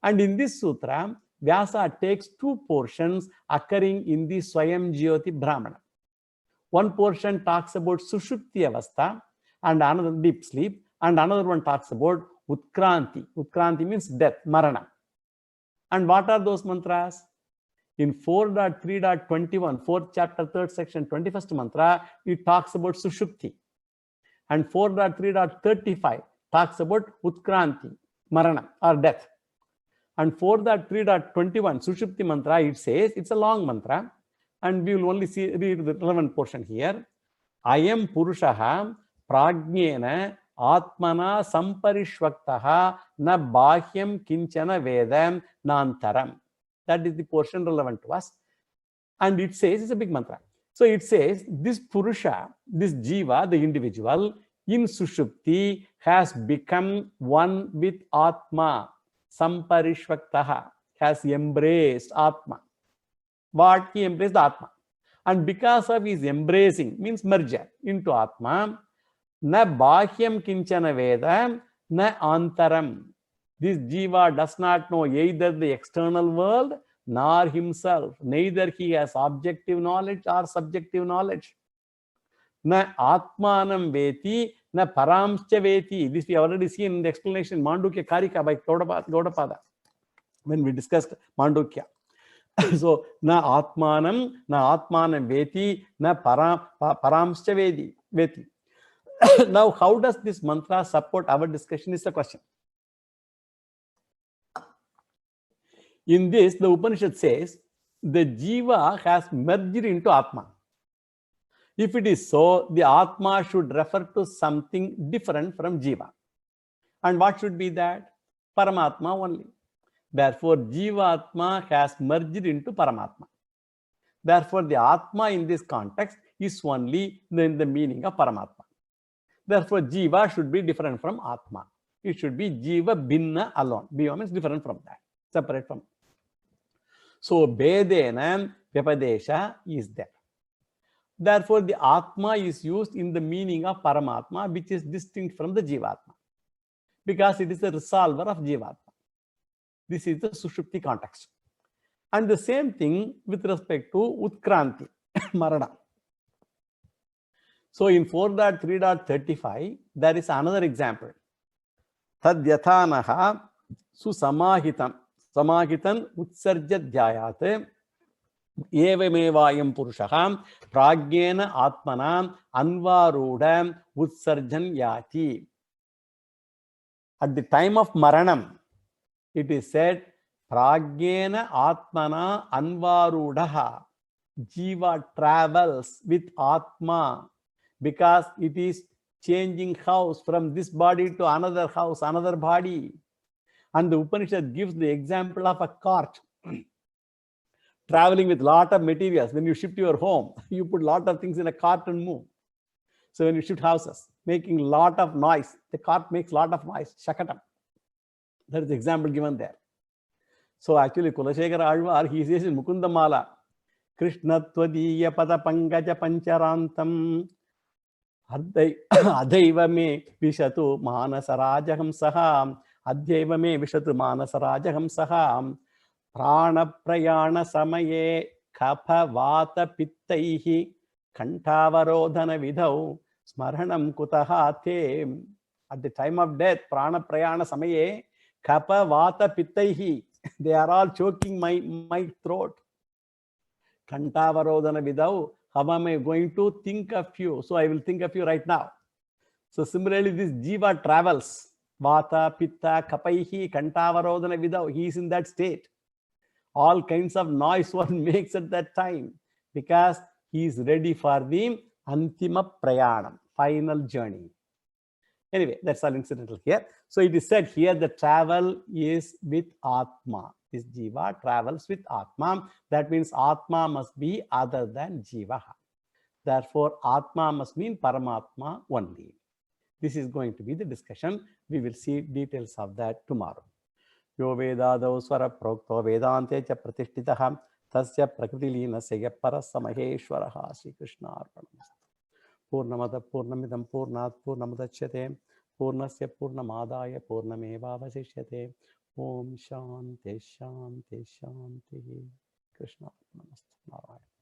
And in this sutra, Vyasa takes 2 portions occurring in the Swayam Jyoti Brahmana. One portion talks about Sushupti Avastha and another deep sleep, and another one talks about Utkranti. Utkranti means death, Marana. And what are those mantras? In 4.3.21, 4th chapter, 3rd section, 21st mantra, it talks about Sushupti. And 4.3.35 talks about Utkranti, Marana or death. And 4.3.21, Sushupti mantra, it says, it's a long mantra, and we will only read the relevant portion here. Ayam Purushaha Pragnena Atmana Samparishvaktaha Na Bahyam Kinchana Vedam Nantaram. That is the portion relevant to us. And it says, it's a big mantra. So it says, this Purusha, this Jiva, the individual, in Sushupti has become one with Atma. Samparishvaktaha, has embraced Atma. What? He embraced Atma. And because of his embracing, means merger into Atma, na bahyam kinchana veda, na antaram. This Jiva does not know either the external world nor himself. Neither he has objective knowledge or subjective knowledge. Na atmanam veti, na paramscha veti. This we already seen in the explanation, Mandukya Karika by Gaudapada, when we discussed Mandukya. So, na atmanam veti, na paramscha veti. Now, how does this mantra support our discussion is the question. In this, the Upanishad says, the Jiva has merged into Atma. If it is so, the Atma should refer to something different from Jiva. And what should be that? Paramatma only. Therefore, Jivatma has merged into Paramatma. Therefore, the Atma in this context is only in the meaning of Paramatma. Therefore, Jiva should be different from Atma. It should be Jiva Binna alone. Bhiva means different from that, separate from. So, Bedena Vyapadesha is there. Therefore, the Atma is used in the meaning of Paramatma, which is distinct from the Jivatma, because it is the resolver of Jivatma. This is the Sushupti context. And the same thing with respect to Utkranti, Marana. So, in 4.3.35, there is another example. Tadyathanaha susamahitam. Samahitan utsarja dhyayate. Evamevayam purushaham pragyena atmanam anvarudam utsarjan yati. At the time of Maranam, it is said, pragyena atmana anvarudaha. Jiva travels with Atma because it is changing house from this body to another house, another body. And the Upanishad gives the example of a cart traveling with lot of materials. When you shift your home, you put lot of things in a cart and move. So when you shift houses, making lot of noise, the cart makes lot of noise, shakatam. That is the example given there. So actually, Kulashekara Alvar, he says in Mukunda Mala, Krishna Tvadiya Pada Pangaja Pancharantam अदैव मे विशतु मानसराजहंसः अद्यैव मे विशतु मानसराजहंसः प्राणप्रयाणसमये कफवातपित्तैः कण्ठावरोधनविधौ स्मरणं कुतः ते. At the time of death, pranaprayana-samaye kapavata-pittaihi, they are all choking my throat. Kantavarodhana-vidau, how am I going to think of you? So I will think of you right now. So similarly, this jiva travels. Vata, pitta, kapaihi, kantavarodhana-vidau. He is in that state. All kinds of noise one makes at that time because he is ready for the antima prayanam, final journey. Anyway, that's all incidental here. So it is said here the travel is with Atma. This Jiva travels with Atma. That means Atma must be other than Jiva. Therefore, Atma must mean Paramatma only. This is going to be the discussion. We will see details of that tomorrow. Yo Vedadau Swara Prokto Vedante cha Pratishthitaha Tasya Prakritileenasya Parasamaheshwaraha Sri Krishna Arpanamastu. Purnamada Purnamidam Purnat Purnamudachyate Purnasya Purnamadaya Purnamevavasishyate. Om Shanti Shanti Shanti. Krishna Arpanamastu. Narayana.